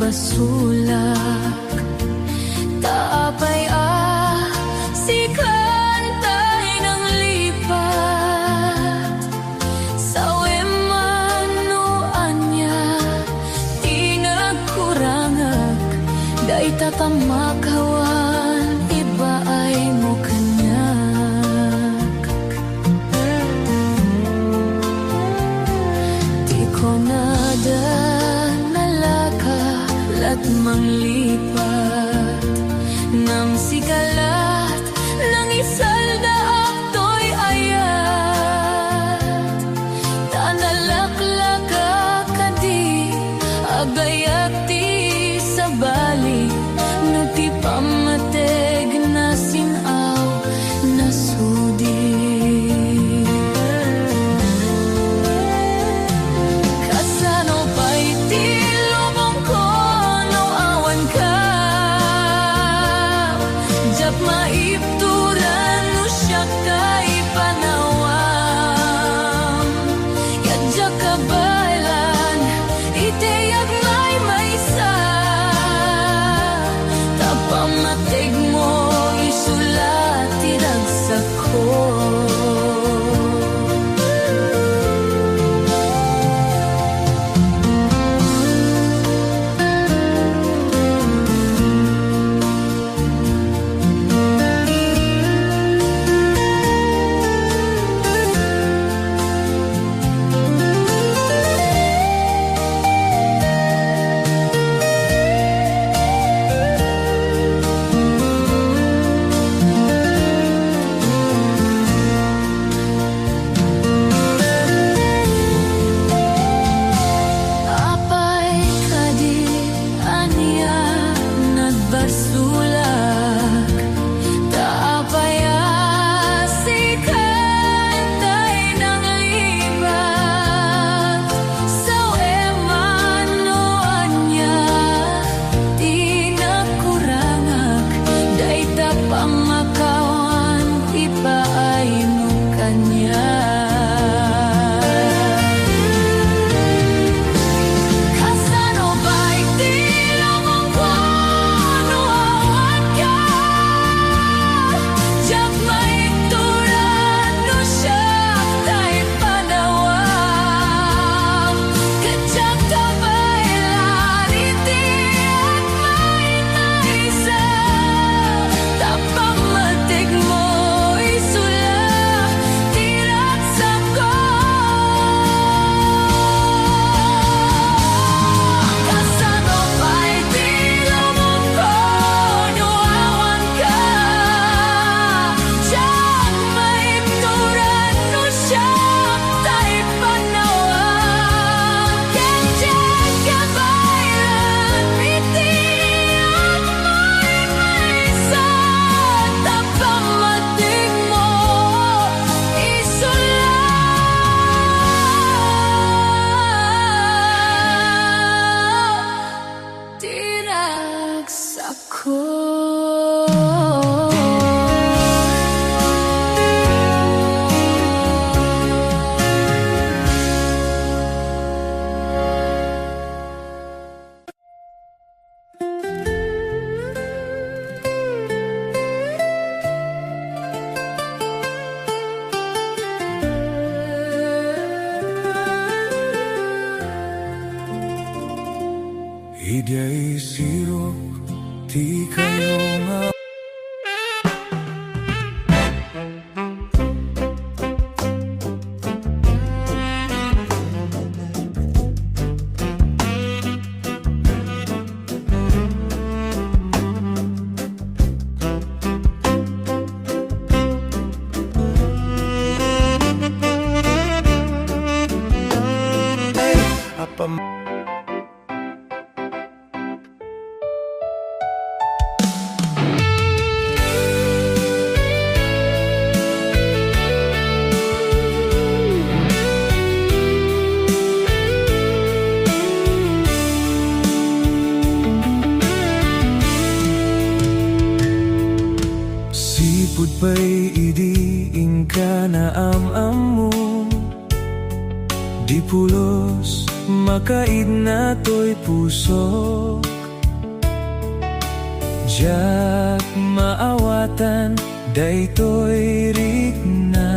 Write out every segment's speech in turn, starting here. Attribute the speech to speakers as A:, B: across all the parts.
A: nagbasulak. Taapay si kantay ng lipat. Sa wemanuan niya di nagkurangag. Day tatamakawan iba ay mo kanyak. Di ko nada nalakalat manglipat. Nang sigalat ng isalda akto'y ayat. Tanalaklaka kadi agayat ti sa bali. No ti pamateg na sinaw na sudi. Kasano pa'y ti lubong ko no awan ka. Jap maipturan no siya kay panawam. Yadya kabailan iteyag may sa. Tapamatig mo isulat tiragsak ko.
B: Idya'y sirok, di kayo nga.
C: Sipud pa'y idiin ka na am-am mo. Di pulos makaid na to'y puso Jak maawatan daytoy rikna,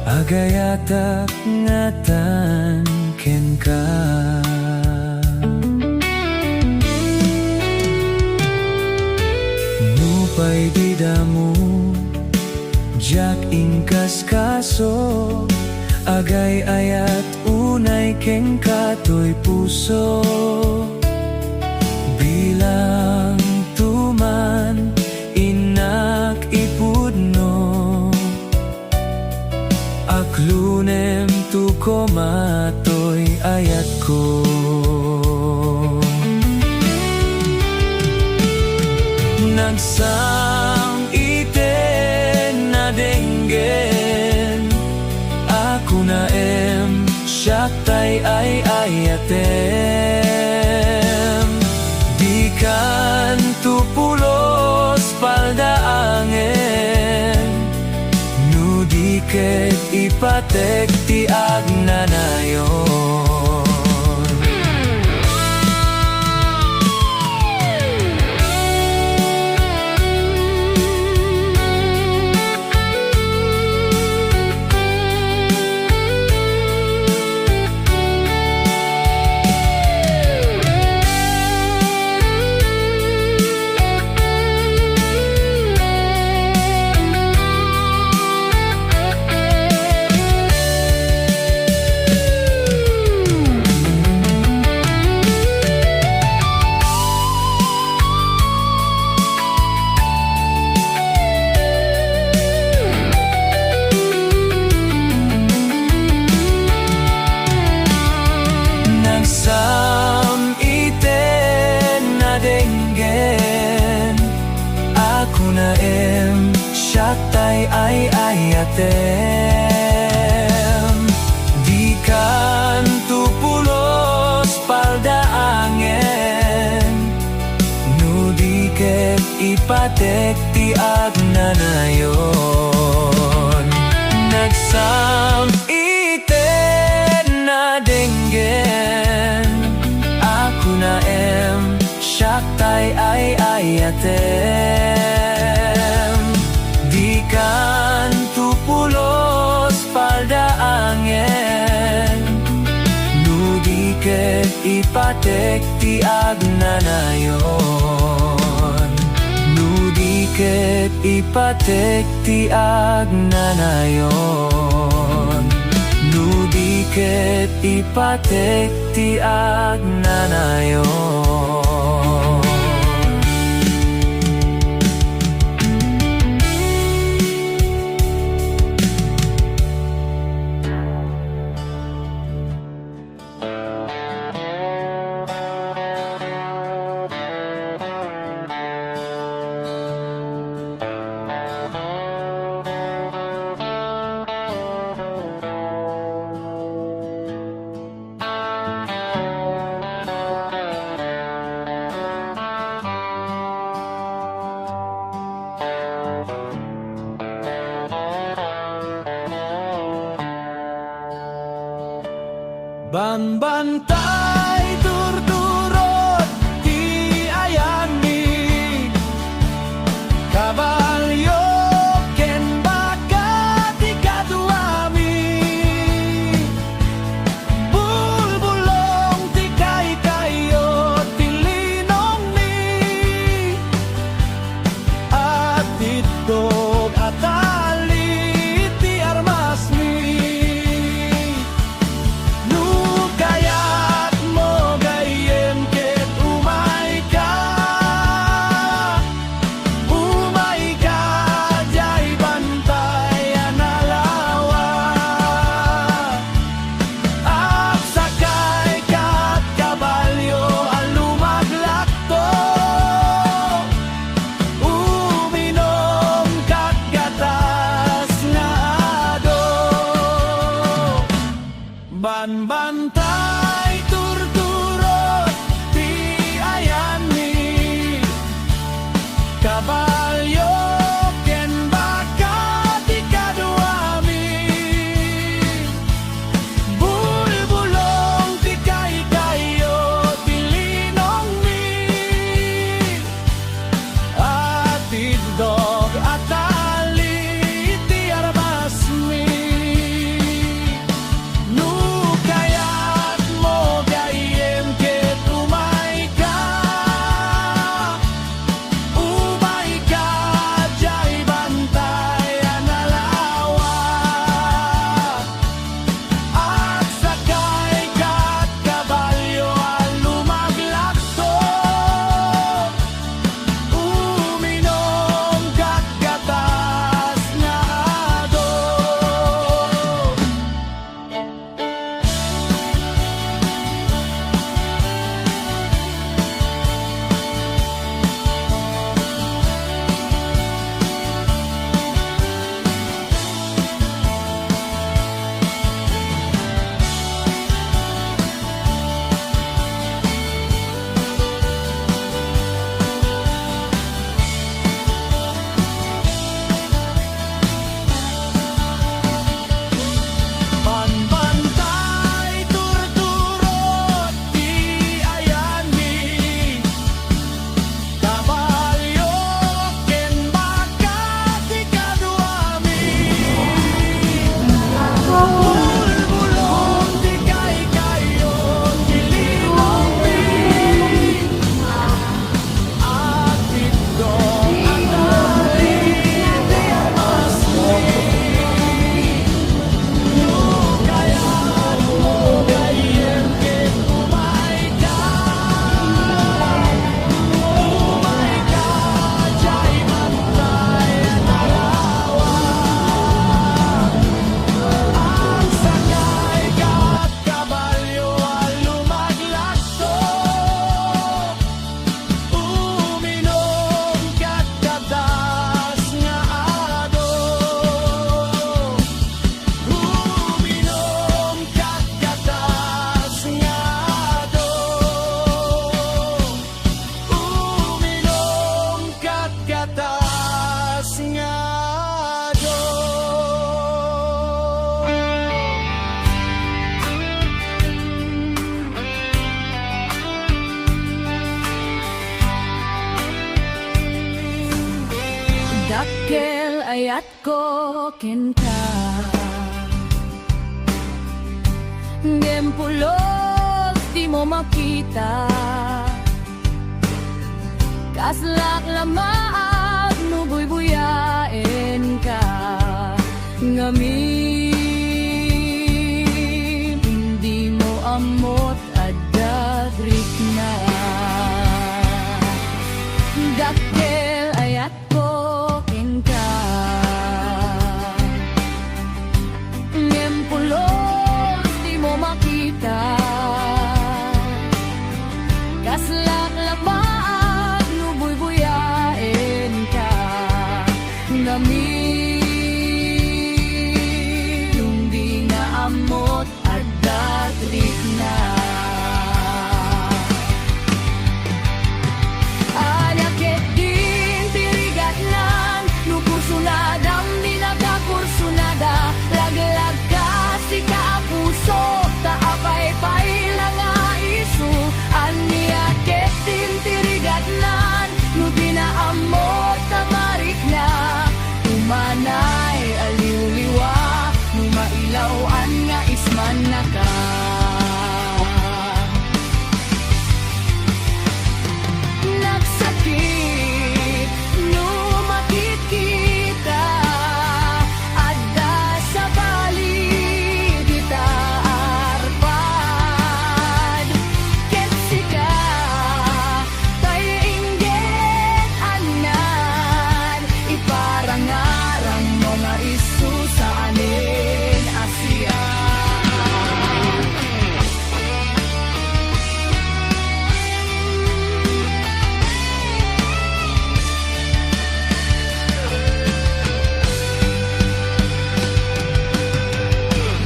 C: agayatak ngatan ken ka. Nupay didamu jak ingkas kaso, agay ayat unay ken katoy puso. Bilang tuman inak ipudno, aklunem tu komatoy ayat ko. Nagsang iten na denggen, ako na siyaktay ay ayatem. Di kan tupulos paldaangen, no di ket ipatek ti agnanayon. Siyaktay ay ayatem. Di kan tupulos paldaangen, no di ket ipatek ti agnanayon. Nagsam iten na denggen, ako na siyaktay ay ayatem. Kan tupulos paldaangen, no di ket ipatek ti agnanayon. No di ket ipatek ti agnanayon. No di ket ipatek ti agnanayon. Banbantay turturot ti ayami, kabalyo ken baka ti kaduami, bulbulong ti kaykayo ti linong ni, at itdog at ali ti armas mi. Kaya
A: dakkel ayat ko kenta Ngempulog di mo makita Kaslak lamaag nubuy buyain ka Ngamin hindi mo amot adagrik na Dakkel ayat ko kenta Ngempulog di mo makita Kaslak lamaag nubuy buyain ka Ngamin hindi na amot adagrik na Manay aliw-liwa Numailawan nga isman na ka Nagsakit Numakit kita Adda sa bali Dita arpad Ketsika Tayo inggit anan Iparangan mga isu sa anin Asya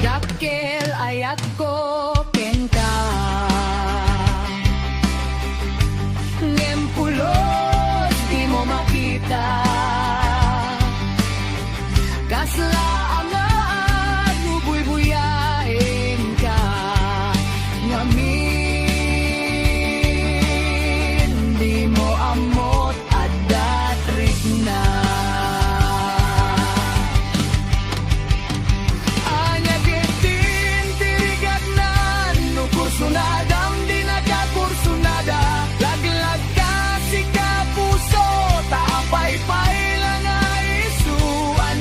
A: Dakkel ayat ko kenta Ngempulog di mo makita Kasla angaan nubuy buyain ka Ngamin di mo amot adatrik na Anya bitin tirigat na Nukursunadang di nagkakursunada Laglag ka si kapuso Taapay-pay lang ay isuan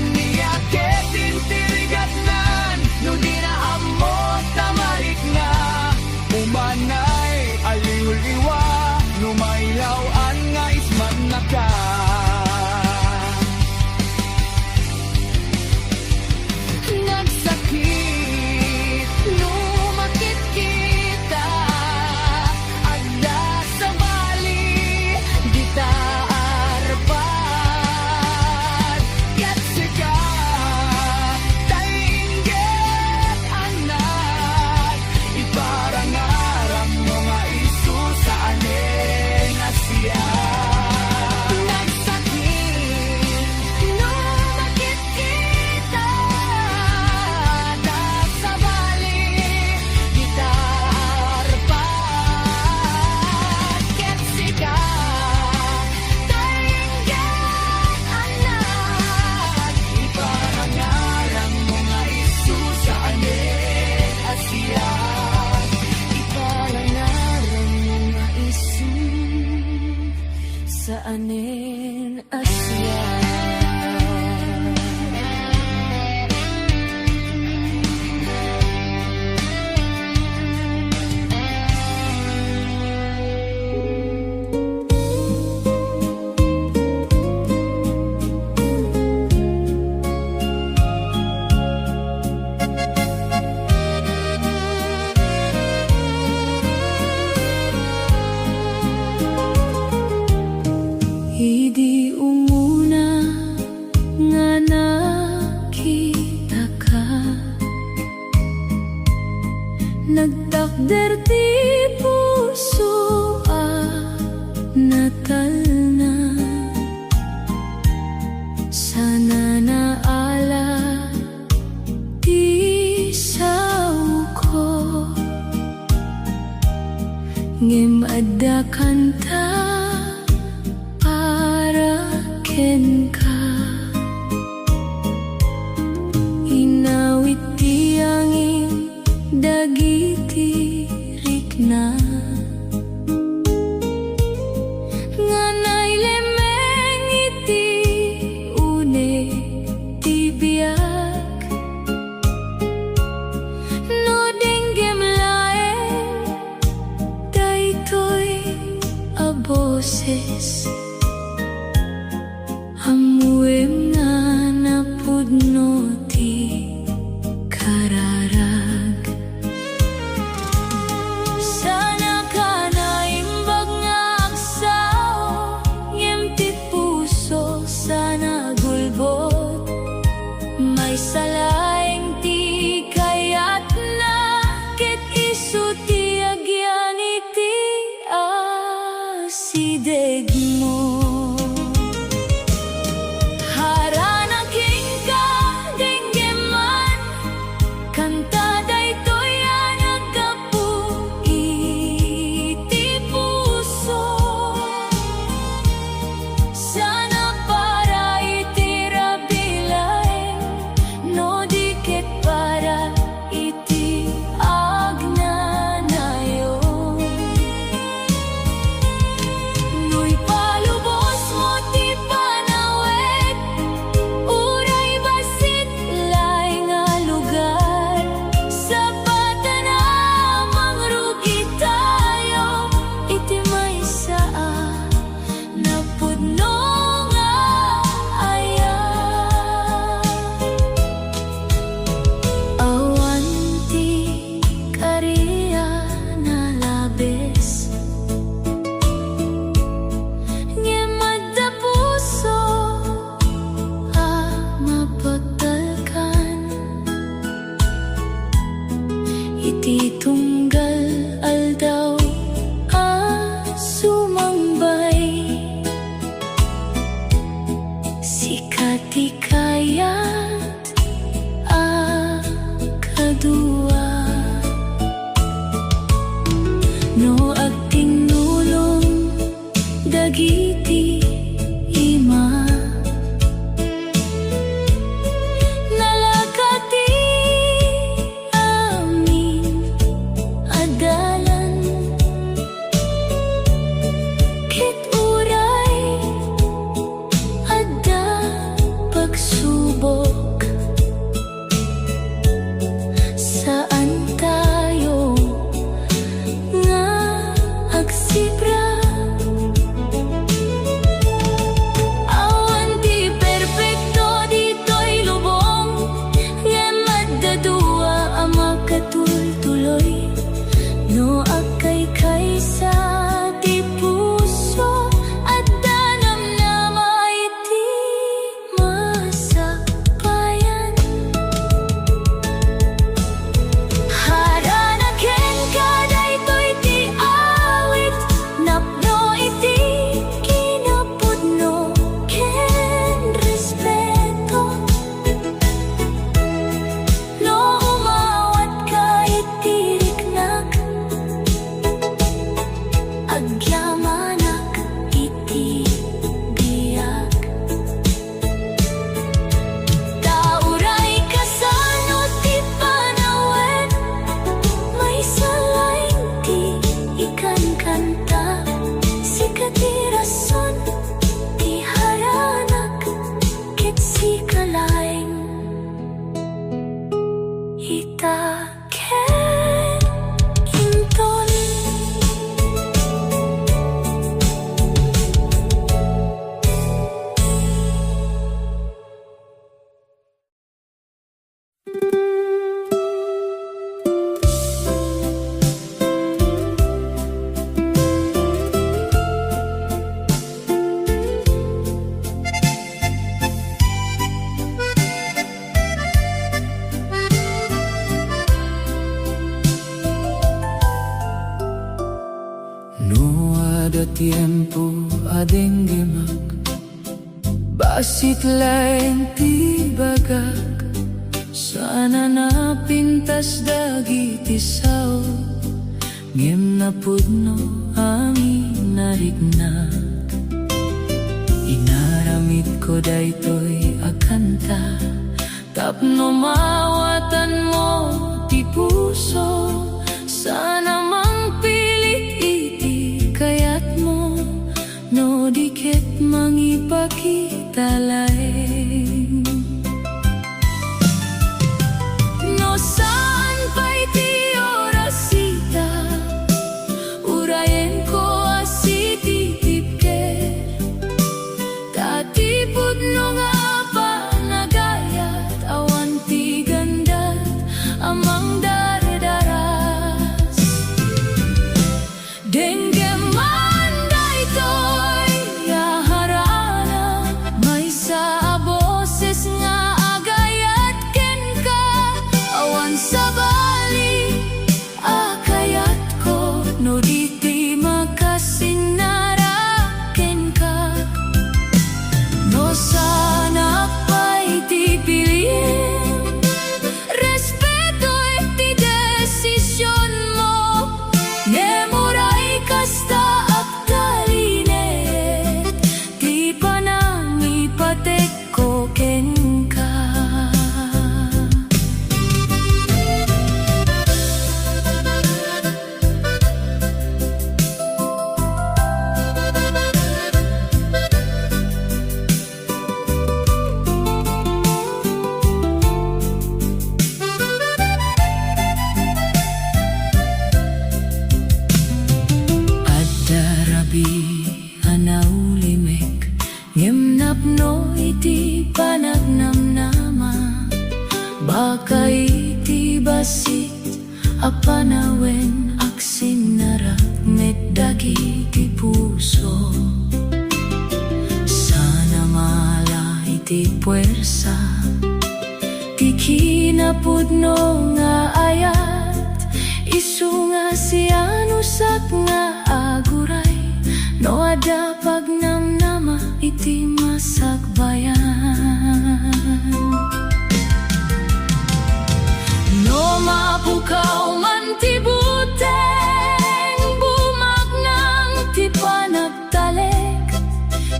A: Umanay, aliw-liwa Numailawan nga isman na ka Nagsakit Numakit kita Agda sa bali Dita arpad Yatsika Tainggit anak Iparangarang mga isu sa aning Asya Nagsakit Numakit kita Da sa bali Dita arpad Ketsika Tainggit anak Iparangarang mga isu sa aning Asya Iparangarang mga isu sa anin Asya Idi umuna nga nakita ka Nagtakder ti puso natal na Sana naala ti sao ko Ngem adda kanta para ken ka boses amuem nga napudno ti kararag. Sana ka na imbag nga agsao ngem ti puso sana gulbot may salaeng ti kayat na ket isu ti agyan iti asideg mo. Haranaking ka denggeman kanta daytoy naggapu iti puso sana para iti rabilaeng no diket para iti agnanayon. No'y palubos mo ti panawet uray basit lay nga lugar sa patanamang rugi tayo iti maysa napudno nga aya. Awan ti kariya na labis ngem adda puso mapatalkan iti tunggal aldaw sumangbay sikat ti kayat kadua no agtinulong dagiti ima nalakati amin adalan ket uray adda pagsubok saan tayo nga agsibra. Awan ti perpekto dito'y lubong ngem addadua makatultuloy no agkay kaysa ti puso adda namnama iti masakbayan. Haranaken ka daytoy ti awit napno iti kinapudno ken respeto no umawat ka iti riknak agyamanak iti biyak. Tauray kasano ti panawet may salaing ti ikan kanta sikat ti rason ti haranak ket si kalaeng ita ken inton.
C: No ada tiempo adenggemak basit laeng ti bagak sana napintas dagiti sao ngem napudno amin narignak inaramid ko daytoy akanta tapno mawatan mo ti puso sana mangpilit iti kayat mo no diket mangipakita laeng no saan pa'y ti orasita urayen ko asiti
A: Pakaiti basit apanawen aksinara meddagi ti puso. Sana mala iti puwersa ti kinapudno nga ayat isu nga sianusak nga aguray no ada pagnamnama iti masakbayan. No mapukaw man ti buteng bumag ng ti panagtalek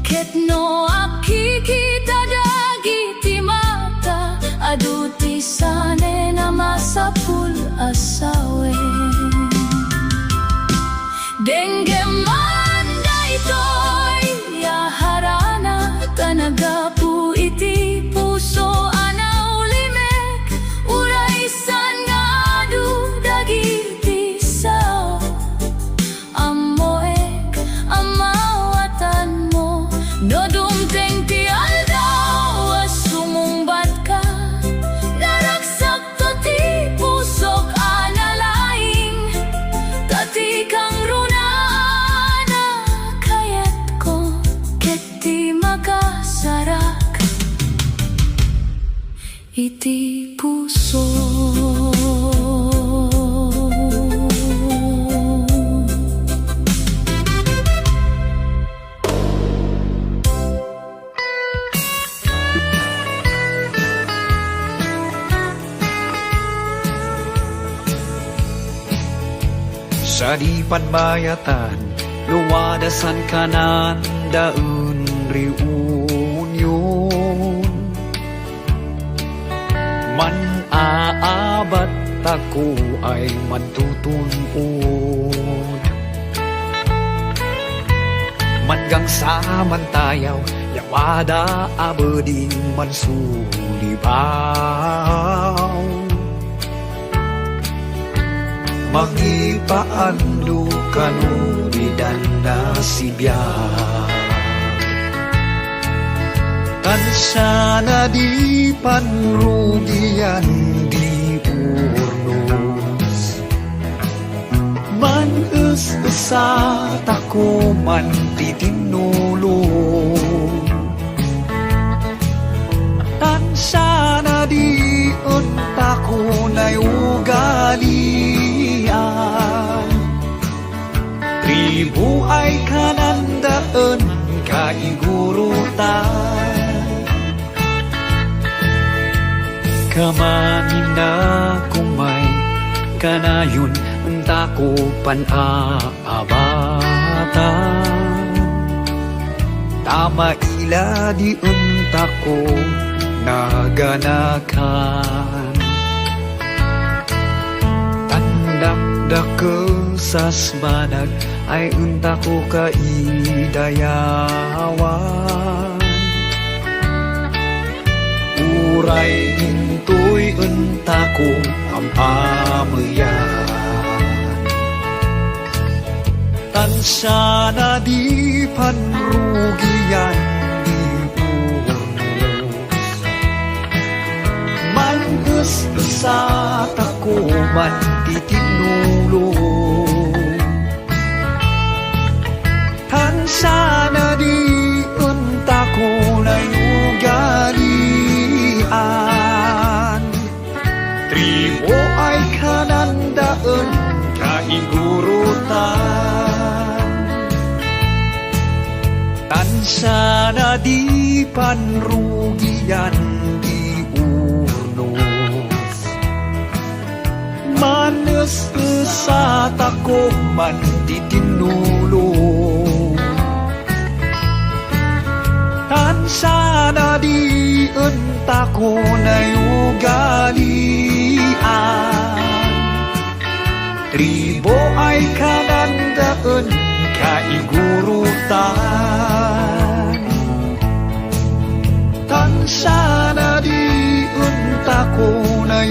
A: ket no akikita dagi ti mata adu ti sane na masapul asawe. Dengge man daytoy yaharana tanagapu iti puso anaw limek uray san nga adu dagiti sao amoek amawatan mo no dumteng ti aldaw sumumbat ka naragsak to ti pusok analaing tati kang runaan kayat ko ket ti makasarak iti puso.
D: Sa di panbayatan, luwadasan kanan daun reunion. Man aabat ako ay matutunod. Manggang sa mantayaw, yawada abading mansulibaw. Magipaando kanu bidanda sibyan kan sana di panrugian di urnos man esa tako man titinulong tan sana di untako na ugali tribu ay kanandaan kaigurutan kamangin na kumay kanayon entako panaabatan tama ila di entako naganakan dakesas banag ay entako kaidayawan uray intoy entako ampameyan tansana di panrugian di urnos mangges sa tako man titinulong tansana di untako na ugalian tribo ay kanandaan kaigurutan tansana di panrugian di urnos manes sa tako man titinulong tansana di entako na ugalian tribo ay kanandaan kaigurutan tansana di entako na